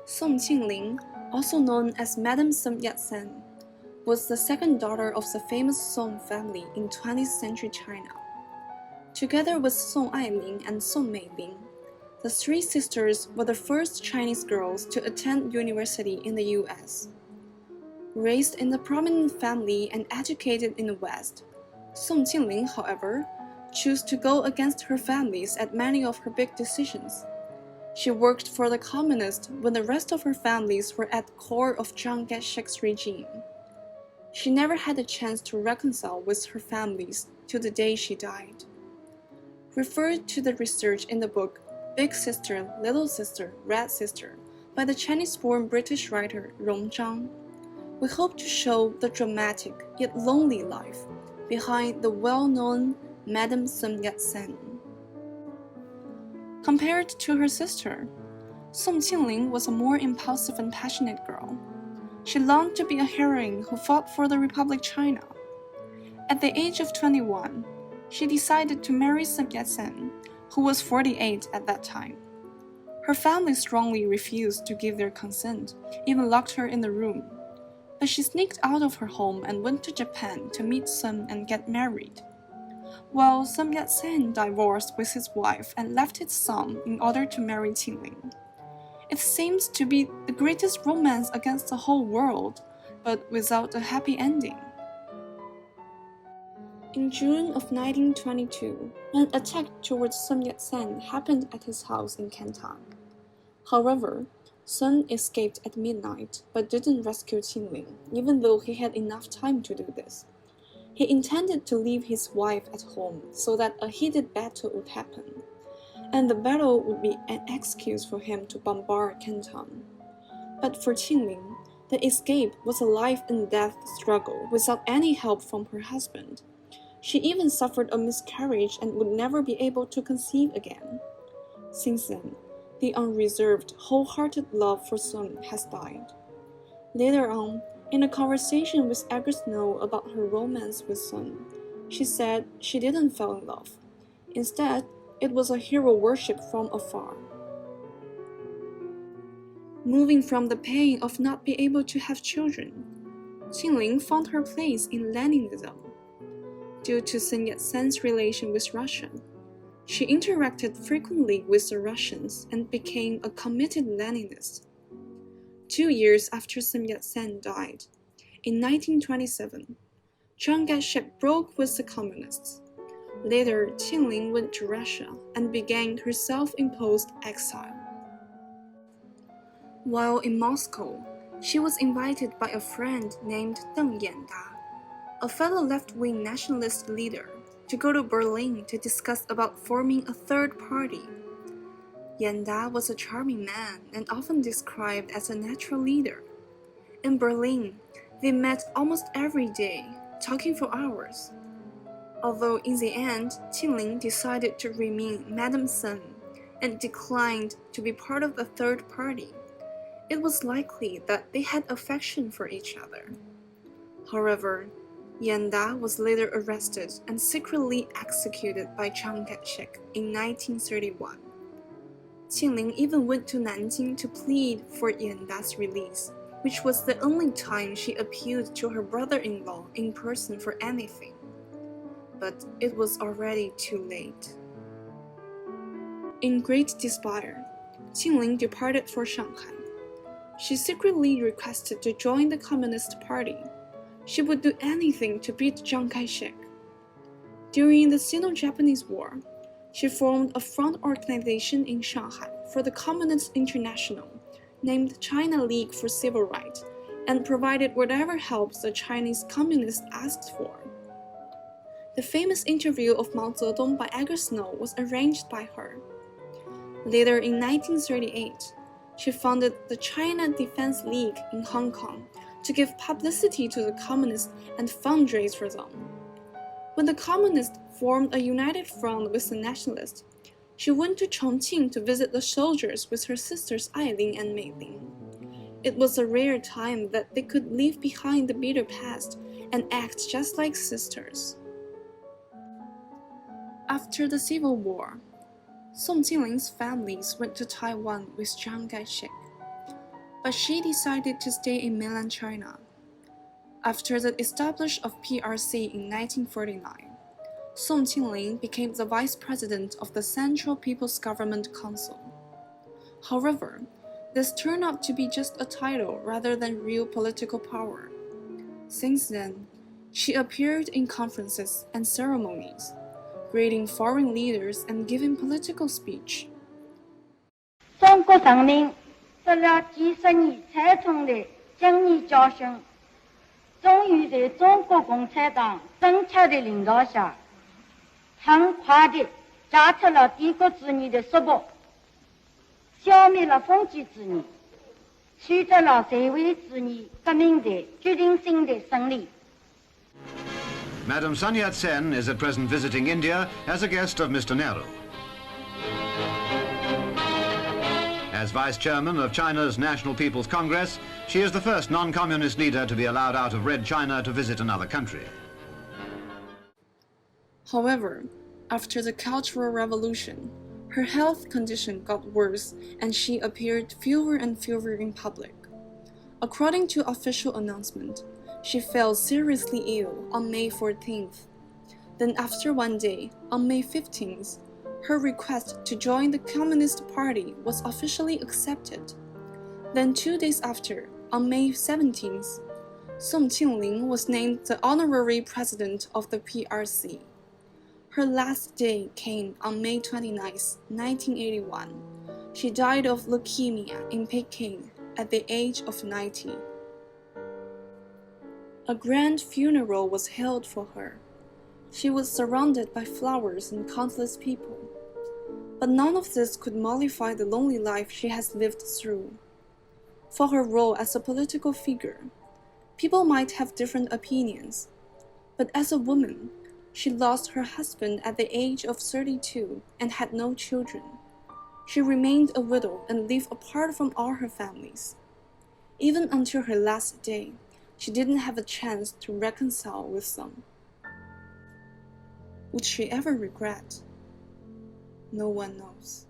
Soong Ching-ling, also known as Madame Sun Yat-sen, was the second daughter of the famous Song family in 20th century China. Together with Song Ailing and Song Meiling, the three sisters were the first Chinese girls to attend university in the US. Raised in a prominent family and educated in the West, Soong Ching-ling, however, chose to go against her families at many of her big decisions. She worked for the communists when the rest of her families were at the core of Chiang Kai-shek's regime. She never had a chance to reconcile with her families till the day she died. Referred to the research in the book Big Sister, Little Sister, Red Sister by the Chinese-born British writer Rong Zhang, we hope to show the dramatic yet lonely life behind the well-known Madame Sun Yat-sen. Compared to her sister, Soong Ching-ling was a more impulsive and passionate girl. She longed to be a heroine who fought for the Republic China. At the age of 21, she decided to marry Sun Yat-sen, who was 48 at that time. Her family strongly refused to give their consent, even locked her in the room. But she sneaked out of her home and went to Japan to meet Sun and get married. While Sun Yat-sen divorced with his wife and left his son in order to marry Qing-ling. It seems to be the greatest romance against the whole world, but without a happy ending. In June of 1922, an attack towards Sun Yat-sen happened at his house in Canton. However, Sun escaped at midnight but didn't rescue Qing-ling, even though he had enough time to do this. He intended to leave his wife at home so that a heated battle would happen, and the battle would be an excuse for him to bombard Canton. But for Qing-ling, the escape was a life-and-death struggle without any help from her husband. She even suffered a miscarriage and would never be able to conceive again. Since then, the unreserved, wholehearted love for Sun has died. Later on, in a conversation with Edgar Snow about her romance with Sun, she said she didn't fall in love. Instead, it was a hero worship from afar. Moving from the pain of not being able to have children, Qing-ling found her place in Leninism. Due to Sun Yat-sen's relation with Russia, she interacted frequently with the Russians and became a committed Leninist. 2 years after Sun Yat-sen died, in 1927, Chiang Kai-shek broke with the communists. Later, Qing-ling went to Russia and began her self-imposed exile. While in Moscow, she was invited by a friend named Deng Yanda, a fellow left-wing nationalist leader, to go to Berlin to discuss about forming a third party. Yanda was a charming man and often described as a natural leader. In Berlin, they met almost every day, talking for hours. Although in the end, Qing-ling decided to remain Madame Sun and declined to be part of the third party, it was likely that they had affection for each other. However, Yanda was later arrested and secretly executed by Chiang Kai-shek in 1931. Qing-ling even went to Nanjing to plead for Yanda's release, which was the only time she appealed to her brother-in-law in person for anything. But it was already too late. In great despair, Qing-ling departed for Shanghai. She secretly requested to join the Communist Party. She would do anything to beat Chiang Kai-shek. During the Sino-Japanese War, she formed a front organization in Shanghai for the Communist International, named China League for Civil Rights, and provided whatever help the Chinese communists asked for. The famous interview of Mao Zedong by Edgar Snow was arranged by her. Later in 1938, she founded the China Defense League in Hong Kong to give publicity to the communists and fundraise for them. When the communists formed a united front with the nationalists, she went to Chongqing to visit the soldiers with her sisters Ailing and Meiling. It was a rare time that they could leave behind the bitter past and act just like sisters. After the Civil War, Soong Ching-ling's families went to Taiwan with Chiang Kai-shek. but she decided to stay in mainland China. After the establishment of PRC in 1949, Soong Ching-ling became the vice president of the Central People's Government Council. However, this turned out to be just a title rather than real political power. Since then, she appeared in conferences and ceremonies, greeting foreign leaders and giving political speech. 中国人民得了几十年惨痛的经验教训，终于在中国共产党正确的领导下，很快地解除了帝国主义的束缚，消灭了封建主义，取得了社会主义革命的决定性的胜利。 Madam Sun Yat-sen is at present visiting India as a guest of Mr. Nehru. As Vice Chairman of China's National People's Congress, she is the first non-communist leader to be allowed out of Red China to visit another country. However, after the Cultural Revolution, her health condition got worse and she appeared fewer and fewer in public. According to official announcement, she fell seriously ill on May 14th. Then after one day, on May 15th, her request to join the Communist Party was officially accepted. Then 2 days after, on May 17th, Soong Ching-ling was named the honorary president of the PRC. Her last day came on May 29, 1981. She died of leukemia in Peking at the age of 90. A grand funeral was held for her. She was surrounded by flowers and countless people. But none of this could mollify the lonely life she has lived through. For her role as a political figure, people might have different opinions. But as a woman, she lost her husband at the age of 32 and had no children. She remained a widow and lived apart from all her families. Even until her last day, she didn't have a chance to reconcile with them. Would she ever regret? No one knows.